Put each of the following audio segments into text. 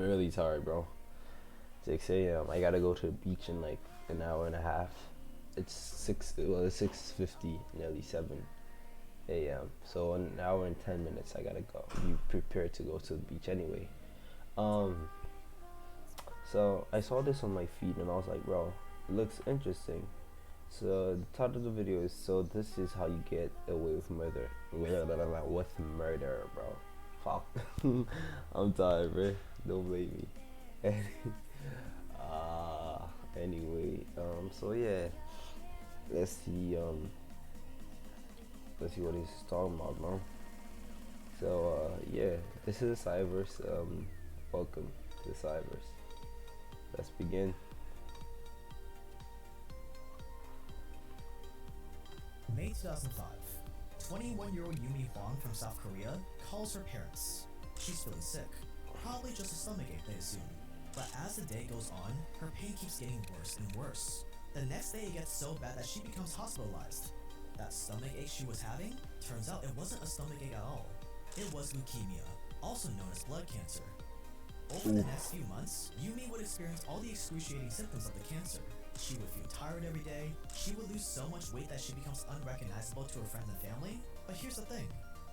really tired, bro. 6 a.m. I gotta go to the beach in like an hour and a half. It's six. Well, it's 6:50, nearly 7 a.m. So an hour and 10 minutes. I gotta go. Be prepared to go to the beach anyway. Um. So I saw this on my feed and I was like, bro, it looks interesting. So the title of the video is "So this is how you get away with murder." With murder, bro. Fuck. I'm tired, bro. Don't blame me. uh, anyway, so yeah, let's see, let's see what he's talking about, man. So, yeah, this is the Cyverse. Welcome to the Cyverse. Let's begin. May 2005. 21-year-old Yumi Hwang from South Korea calls her parents. She's feeling sick. Probably just a stomachache, they assume. But as the day goes on, her pain keeps getting worse and worse. The next day it gets so bad that she becomes hospitalized. That stomachache she was having? Turns out it wasn't a stomachache at all. It was leukemia, also known as blood cancer. Over the next few months, Yumi would experience all the excruciating symptoms of the cancer. She would feel tired every day, she would lose so much weight that she becomes unrecognizable to her friends and family. But here's the thing,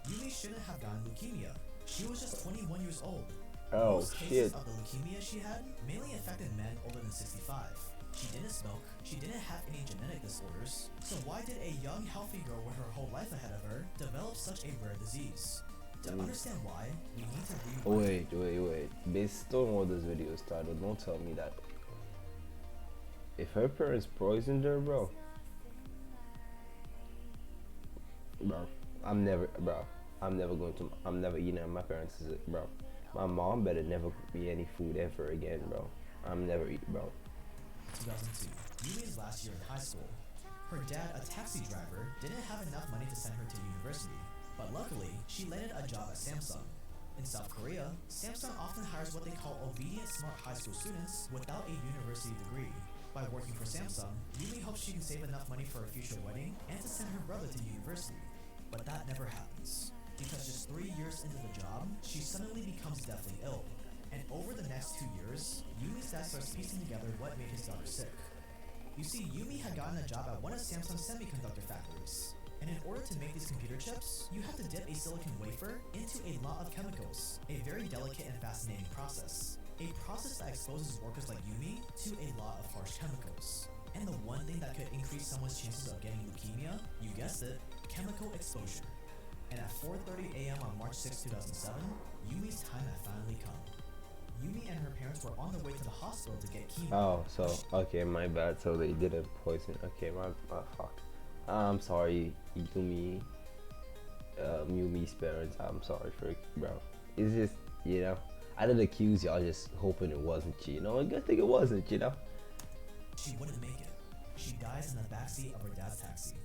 Yumi shouldn't have gotten leukemia. She was just 21 years old. Oh, Most cases shit. of the leukemia she had mainly affected men older than 65. She didn't smoke, she didn't have any genetic disorders, so why did a young healthy girl with her whole life ahead of her develop such a rare disease? To understand why, we need to rewind. Wait. Based on what this video is titled, don't tell me that if her parents poisoned her, bro, I'm never eating at my parents, bro. My mom better never cook me any food ever again, bro. I'm never eating, bro. 2002, Yumi's last year in high school. Her dad, a taxi driver, didn't have enough money to send her to university, but luckily, she landed a job at Samsung. In South Korea, Samsung often hires what they call obedient smart high school students without a university degree. By working for Samsung, Yumi hopes she can save enough money for a future wedding and to send her brother to university. But that never happens, because just 3 years into the job, she suddenly becomes deathly ill. And over the next 2 years, Yumi's dad starts piecing together what made his daughter sick. You see, Yumi had gotten a job at one of Samsung's semiconductor factories. And in order to make these computer chips, you have to dip a silicon wafer into a lot of chemicals, a very delicate and fascinating process. A process that exposes workers like Yumi to a lot of harsh chemicals. And the one thing that could increase someone's chances of getting leukemia, you guessed it, chemical exposure. And at 4:30 a.m. on March 6, 2007, Yumi's time had finally come. Yumi and her parents were on the way to the hospital to get chemo. Oh, so okay, my bad. So they didn't poison. Okay, my fuck. I'm sorry, Yumi's parents. I'm sorry for bro. It's just I didn't accuse y'all just hoping it wasn't you. I think it wasn't. She wouldn't make it. She dies in the backseat of her dad's taxi.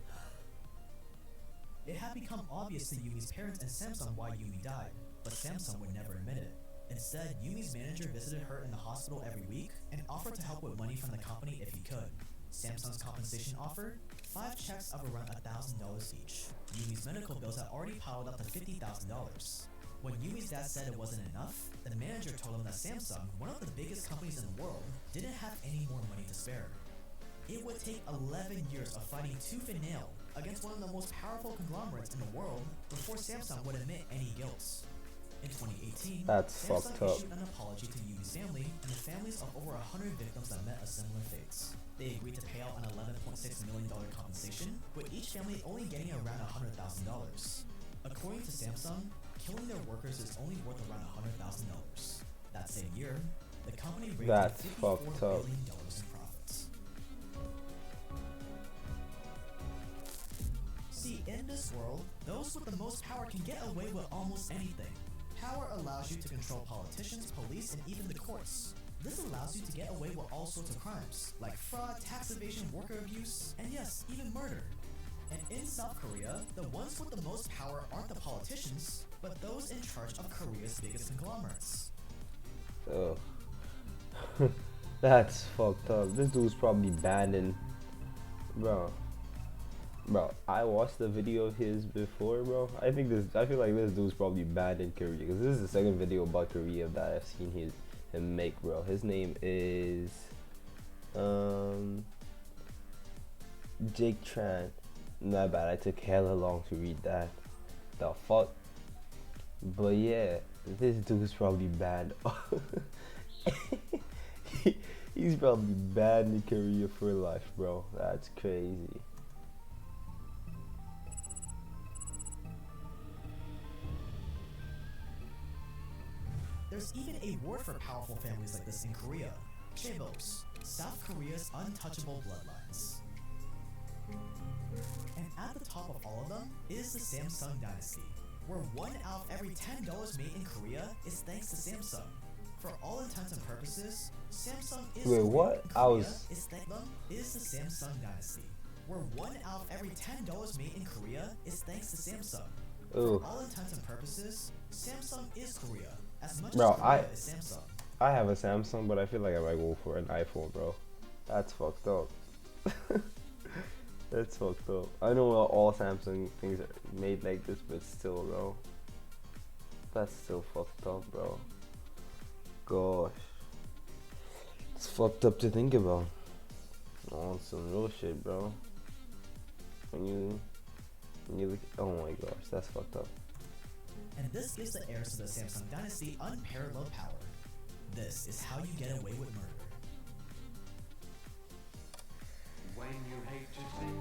It had become obvious to Yumi's parents and Samsung why Yumi died, but Samsung would never admit it. Instead, Yumi's manager visited her in the hospital every week and offered to help with money from the company if he could. Samsung's compensation offer? 5 checks of around $1,000 each. Yumi's medical bills had already piled up to $50,000. When Yumi's dad said it wasn't enough, the manager told him that Samsung, one of the biggest companies in the world, didn't have any more money to spare. It would take 11 years of fighting tooth and nail against one of the most powerful conglomerates in the world before Samsung would admit any guilt. In 2018, That's Samsung fucked up. issued an apology to Yumi's family and the families of over 100 victims that met a similar fate. They agreed to pay out an $11.6 million compensation, with each family only getting around $100,000. According to Samsung, killing their workers is only worth around $100,000. That same year, the company raked in That's $54 fucked billion up. in profits. See, in this world, those with the most power can get away with almost anything. Power allows you to control politicians, police, and even the courts. This allows you to get away with all sorts of crimes, like fraud, tax evasion, worker abuse, and yes, even murder. And in South Korea, the ones with the most power aren't the politicians, but those in charge of Korea's biggest conglomerates. Oh, that's fucked up. This dude's probably banned in, bro. I watched the video of his before, bro. I feel like this dude's probably banned in Korea because this is the second video about Korea that I've seen him make, bro. His name is um Jake Tran. Not bad. I took hella long to read that. The fuck. But yeah, this dude's probably banned. He's probably banned in Korea for life, bro. That's crazy. There's even a word for powerful families like this in Korea: chaebos, South Korea's untouchable bloodlines. And at the top of all of them is the Samsung dynasty, where 1 out of every $10 made in Korea is thanks to Samsung. For all intents and purposes, Samsung is Wait, what? Is the Samsung dynasty, where 1 out of every $10 made in Korea is thanks to Samsung. Ooh. For all intents and purposes, Samsung is Korea, as much Bro, as Korea is Samsung. I have a Samsung, but I feel like I might go for an iPhone, bro. That's fucked up. That's fucked up. I know all Samsung things are made like this, but still, bro. That's still fucked up, bro. Gosh. It's fucked up to think about. On some real shit, bro. When you look, oh my gosh, that's fucked up. And this gives the heirs to the Samsung dynasty unparalleled power. This is how you get away with murder. When you hate to see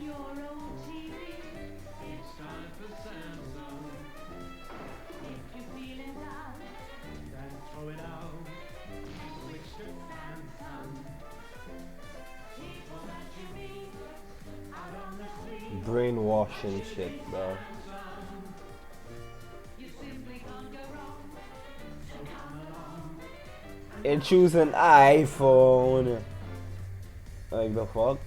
your old TV, it's time for Samsung. If you're feeling down, then throw it out. Switch to Samsung. People that you meet out on the street, Brainwashing shit, bro. you simply can't go wrong. So come along. And choose an iPhone. Like the fuck?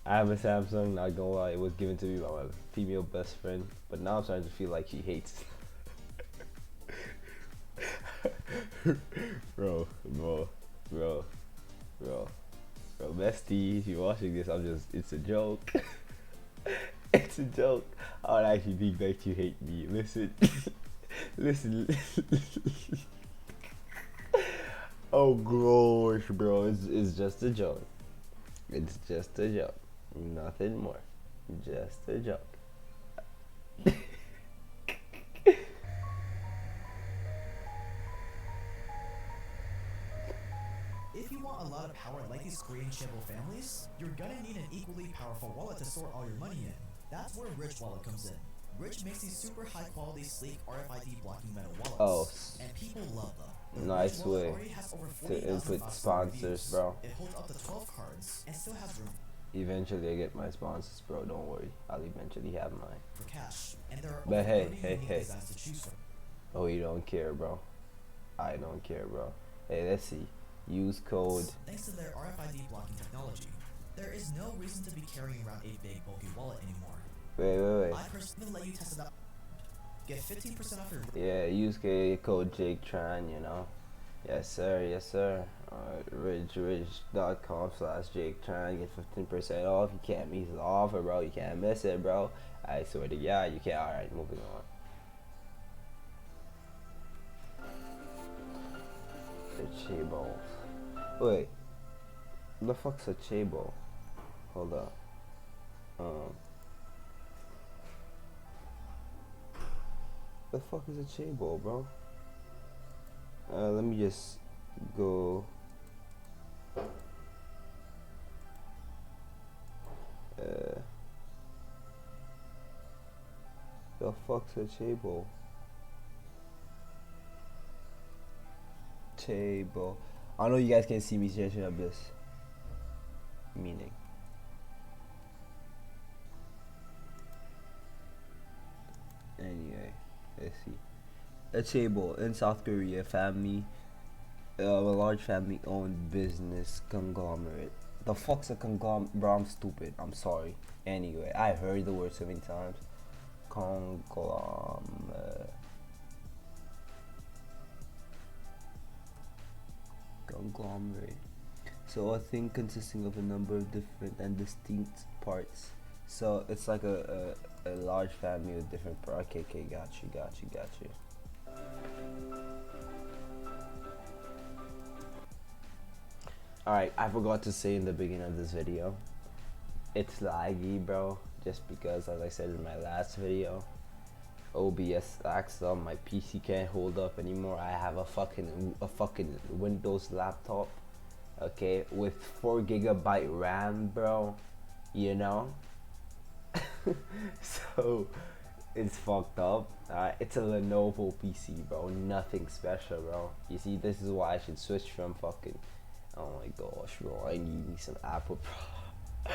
I have a Samsung, not gonna lie, it was given to me by my female best friend, but now I'm starting to feel like she hates bro, bestie, if you're watching this, it's a joke. It's a joke. I would actually think that you hate me. Listen. Listen. Oh gosh, bro, it's just a joke. It's just a joke. Nothing more. Just a joke. If you want a lot of power like these Korean chaebol families, you're gonna need an equally powerful wallet to store all your money in. That's where Rich Wallet comes in. Rich makes these super high quality, sleek RFID blocking metal wallets. And people love them. The Nice Rich Wallet way already has over to 40,000 input five-star sponsors, reviews. bro. It holds up to 12 cards and still has room Eventually I get my sponsors, bro. Don't worry. I'll eventually have mine. for cash. And there are But over hey, 30 hey, unique hey. designs to choose from. Oh, you don't care, bro. I don't care, bro. Hey, let's see. Use code. Thanks to their RFID blocking technology, there is no reason to be carrying around a big bulky wallet anymore. Wait. I personally let you test it out. Get 15% off your Yeah, use code Jake Tran, you know. Yes, sir. ridge.com/Jake Tran. Get 15% off. You can't miss the offer, bro. You can't miss it, bro. I swear to God, you can't. Alright, moving on. The chaebol. Wait. What the fuck's a chaebol? Hold up. The fuck is a chaebol, bro? Let me just go. The fuck's a chaebol? Chaebol. I know you guys can see me searching up this meaning. Anyway, let's see. A chaebol in South Korea, a large family-owned business conglomerate. The fuck's a conglomerate? Bro, I'm stupid. I'm sorry. Anyway, I heard the word so many times. Conglomerate. So a thing consisting of a number of different and distinct parts. So it's like a large family with different parts. Okay, got you. Alright, I forgot to say in the beginning of this video, it's laggy, bro, just because, as I said in my last video, OBS acts up, my PC can't hold up anymore. I have a fucking Windows laptop, okay, with 4 GB RAM, bro, you know. So it's fucked up. It's a Lenovo PC, bro, nothing special, bro. You see, this is why I should switch from fucking, oh my gosh, bro, I need me some Apple, bro.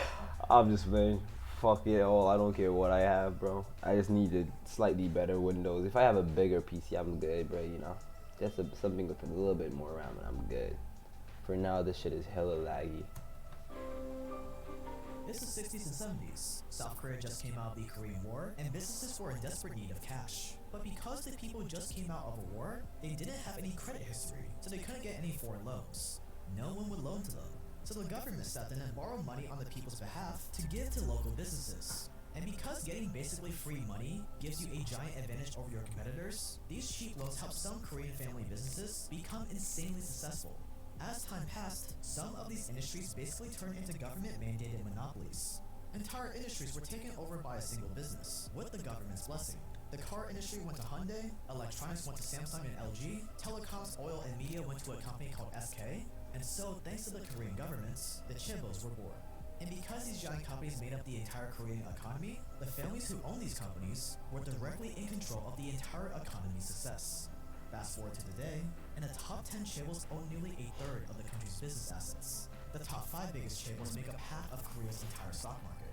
I'm just playing. Fuck it all. I don't care what I have, bro. I just need a slightly better Windows. If I have a bigger PC, I'm good, bro. You know, just something with a little bit more RAM, and I'm good. For now, this shit is hella laggy. It's the 60s and 70s. South Korea just came out of the Korean War, and businesses were in desperate need of cash. But because the people just came out of a war, they didn't have any credit history, so they couldn't get any foreign loans. No one would loan to them. So the government stepped in and borrowed money on the people's behalf to give to local businesses. And because getting basically free money gives you a giant advantage over your competitors, these cheap loans help some Korean family businesses become insanely successful. As time passed, some of these industries basically turned into government-mandated monopolies. Entire industries were taken over by a single business, with the government's blessing. The car industry went to Hyundai, electronics went to Samsung and LG, telecoms, oil, and media went to a company called SK, and so, thanks to the Korean governments, the chaebols were born. And because these giant companies made up the entire Korean economy, the families who owned these companies were directly in control of the entire economy's success. Fast forward to today, and the top 10 chaebols own nearly a third of the country's business assets. The top 5 biggest chaebols make up half of Korea's entire stock market.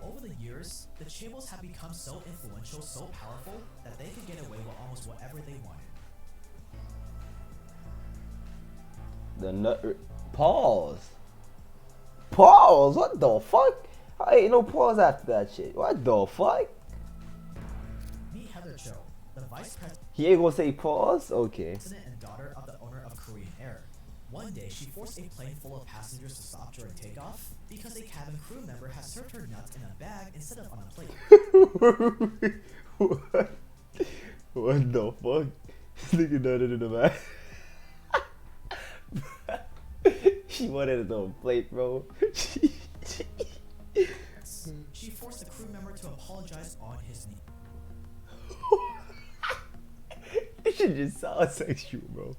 Over the years, the chaebols have become so influential, so powerful, that they could get away with almost whatever they wanted. The nut. Pause. Pause. What the fuck? I ain't no pause after that shit. What the fuck? Meet Heather Cho, the vice president. He ain't gonna say pause? Okay. President and daughter of the owner of Korean Air. One day, she forced a plane full of passengers to stop during takeoff because a cabin crew member had served her nuts in a bag instead of on a plate. What? What the fuck? This nigga nutted in the bag. She wanted it on a plate, bro. She forced the crew member to apologize on his knee. This shit just sounds sexual, bro.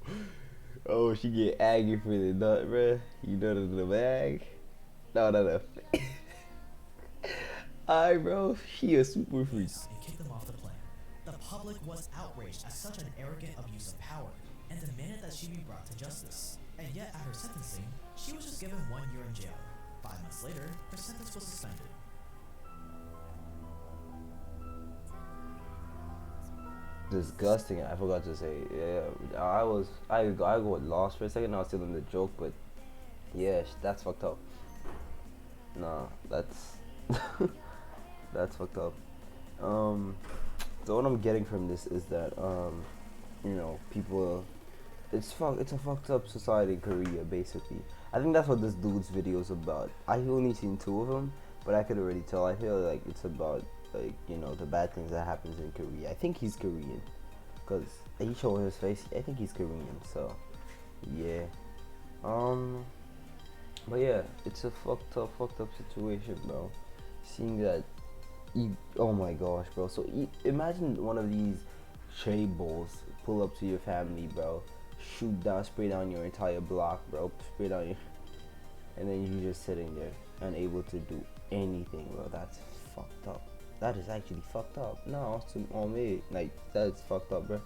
Oh, she get angry for the nut, bro. You nutted in the bag. No. Alright, bro. She a super freak. And kicked them off the plane. The public was outraged at such an arrogant abuse of power and demanded that she be brought to justice. And yet, at her sentencing, she was just given 1 year in jail. 5 months later, her sentence was suspended. Disgusting. I forgot to say. Yeah, I got lost for a second. I was still in the joke, but yeah, that's fucked up. Nah, that's that's fucked up. So what I'm getting from this is that you know, people, it's a fucked up society in Korea, basically. I think that's what this dude's video is about. I only seen 2 of them, but I could already tell. I feel like it's about, like, you know, the bad things that happens in Korea. I think he's Korean, cause he showed his face. I think he's Korean. So yeah, but yeah, it's a fucked up situation, bro. Seeing that, oh my gosh, bro. So imagine one of these tray bowls pull up to your family, bro. Shoot down, spray down your entire block, bro. Spray down your, and then you just sitting there, unable to do anything, bro. That's fucked up. That is actually fucked up. No, on me, like, that's fucked up, bro.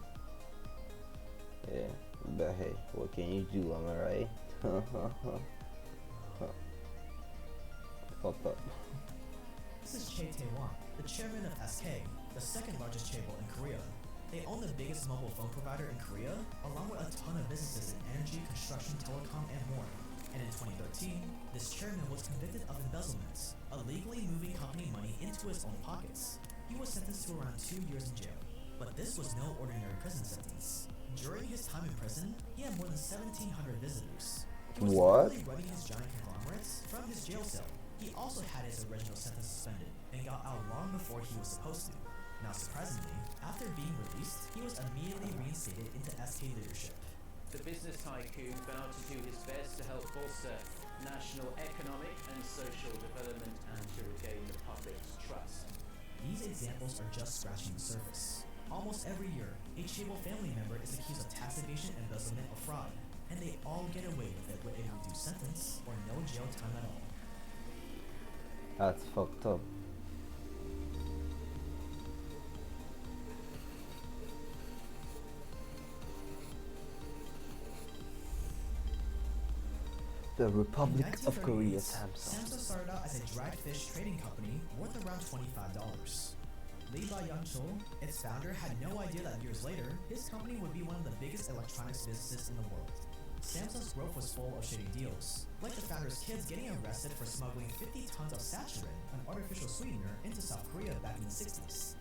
Yeah, but hey, what can you do? Am I right? Fucked up. This is Chae Tae-won, the chairman of SK, the second largest chaebol in Korea. They own the biggest mobile phone provider in Korea, along with a ton of businesses in energy, construction, telecom, and more. And in 2013, this chairman was convicted of embezzlement, illegally moving company money into his own pockets. He was sentenced to around 2 years in jail. But this was no ordinary prison sentence. During his time in prison, he had more than 1,700 visitors. He was literally running his giant conglomerates from his jail cell. He also had his original sentence suspended and got out long before he was supposed to. Not surprisingly, after being released, he was immediately reinstated into SK leadership. The business tycoon vowed to do his best to help bolster national economic and social development and to regain the public's trust. These examples are just scratching the surface. Almost every year, a Chable family member is accused of tax evasion, embezzlement, or fraud, and they all get away with it with a reduced sentence or no jail time at all. That's fucked up. The Republic of Korea, Samsung. Samsung started out as a dried fish trading company worth around $25. Lee Ba-young-chul, its founder, had no idea that years later, his company would be one of the biggest electronics businesses in the world. Samsung's growth was full of shady deals, like the founder's kids getting arrested for smuggling 50 tons of saccharin, an artificial sweetener, into South Korea back in the 60s.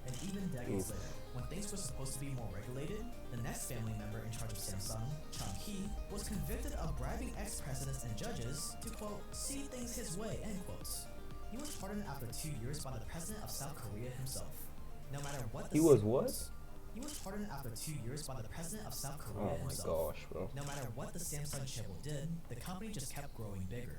And even decades later, when things were supposed to be more regulated, the next family member in charge of Samsung, Chung Hee, was convicted of bribing ex-presidents and judges to, quote, see things his way, end quotes. He was pardoned after 2 years by the president of South Korea himself. No matter what the He was sin what? He was pardoned after 2 years by the president of South Oh Korea my himself. gosh, bro. No matter what the Samsung Chable did, the company just kept growing bigger.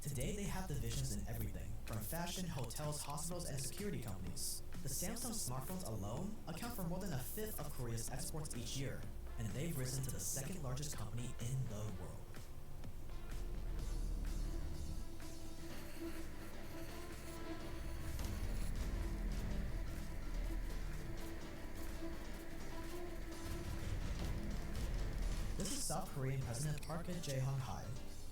Today they have divisions in everything, from fashion, hotels, hospitals, and security companies. The Samsung smartphones alone account for more than a fifth of Korea's exports each year, and they've risen to the second largest company in the world. This is South Korean President Park Jae-hong-hae.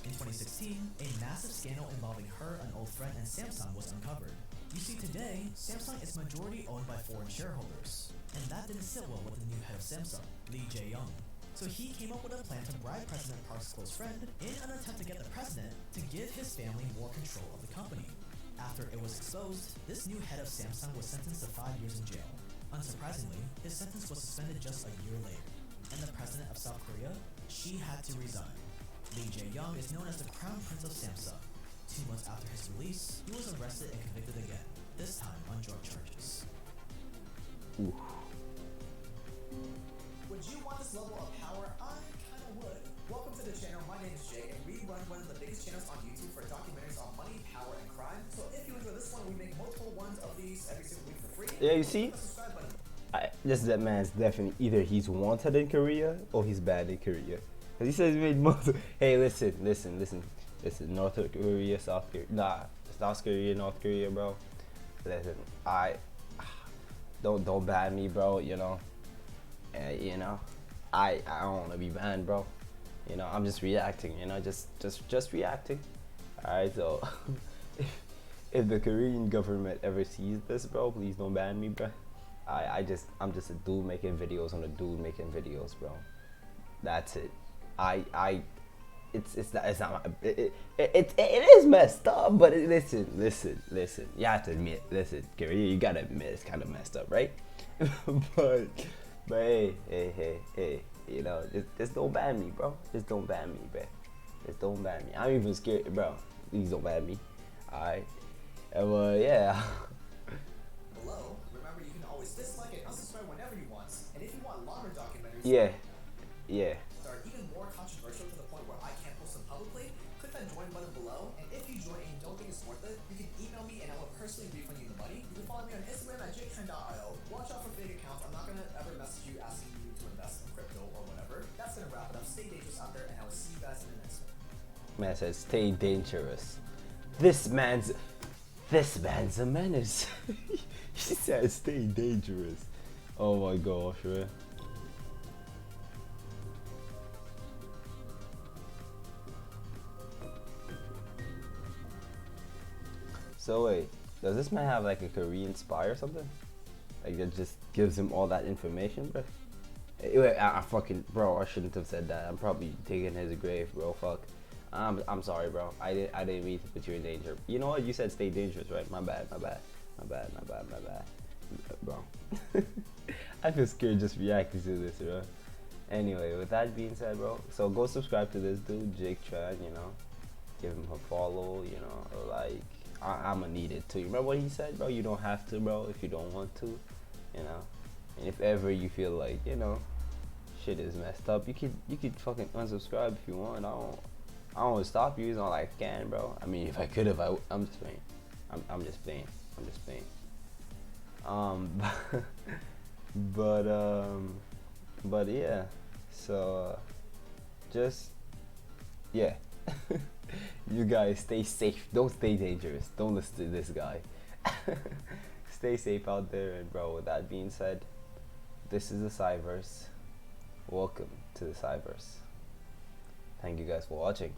In 2016, a massive scandal involving her, an old friend, and Samsung was uncovered. You see, today, Samsung is majority owned by foreign shareholders, and that didn't sit well with the new head of Samsung, Lee Jae-young. So he came up with a plan to bribe President Park's close friend in an attempt to get the president to give his family more control of the company. After it was exposed, this new head of Samsung was sentenced to 5 years in jail. Unsurprisingly, his sentence was suspended just a year later, and the president of South Korea, she had to resign. Lee Jae-young is known as the Crown Prince of Samsung. 2 months after his release, he was arrested and convicted again, this time on drug charges. Ooh. Would you want this level of power? I kinda would. Welcome to the channel, my name is Jay, and we run one of the biggest channels on YouTube for documentaries on money, power, and crime. So if you enjoy this one, we make multiple ones of these every single week for free. Yeah, you see? Hit the subscribe button. That man's definitely either he's wanted in Korea or he's bad in Korea. Cause he says he made multiple. Hey, listen. North Korea, South Korea, South Korea, North Korea, bro. Listen, don't ban me, bro. You know, I don't want to be banned, bro. You know, I'm just reacting. You know, just reacting. All right, so if the Korean government ever sees this, bro, please don't ban me, bro. I'm just a dude making videos on a dude making videos, bro. That's it. It is messed up, but listen. You have to admit, Korea, you gotta admit it's kind of messed up, right? but hey, you know, just don't ban me, bro. Just don't ban me, bro. Just don't ban me. I'm even scared, bro. Please don't ban me. All right. Yeah. Below, remember you can always dislike and unsubscribe whenever you want. And if you want longer documentaries, Yeah. that are even more controversial to the point where I can't post them publicly, click that join button below. And if you join and you don't think it's worth it, you can email me and I will personally refund you the money. You can follow me on Instagram at jtren.io. Watch out for fake accounts. I'm not gonna ever message you asking you to invest in crypto or whatever. That's gonna wrap it up. Stay dangerous out there, and I will see you guys in the next one. Man says stay dangerous. This man's a menace. He said stay dangerous. Oh my gosh, man. So wait, does this man have like a Korean spy or something? Like that just gives him all that information, bro? Wait, I fucking, bro, I shouldn't have said that. I'm probably digging his grave, bro. Fuck. I'm sorry, bro. I didn't mean to put you in danger. You know what? You said stay dangerous, right? My bad. Bro. I feel scared just reacting to this, bro. Anyway, with that being said, bro, so go subscribe to this dude, Jake Tran, you know. Give him a follow, you know, like, I'ma need it too. You remember what he said, bro? You don't have to, bro, if you don't want to. you know. And if ever you feel like, you know, shit is messed up, you could fucking unsubscribe if you want. I don't stop you. It's not like I can, bro. I mean, if I could have, I'm just playing. I'm just playing. I'm just playing. But but yeah. So just yeah. You guys stay safe. Don't stay dangerous. Don't listen to this guy. Stay safe out there. And bro, with that being said, this is the Cyverse. Welcome to the Cyverse. Thank you guys for watching.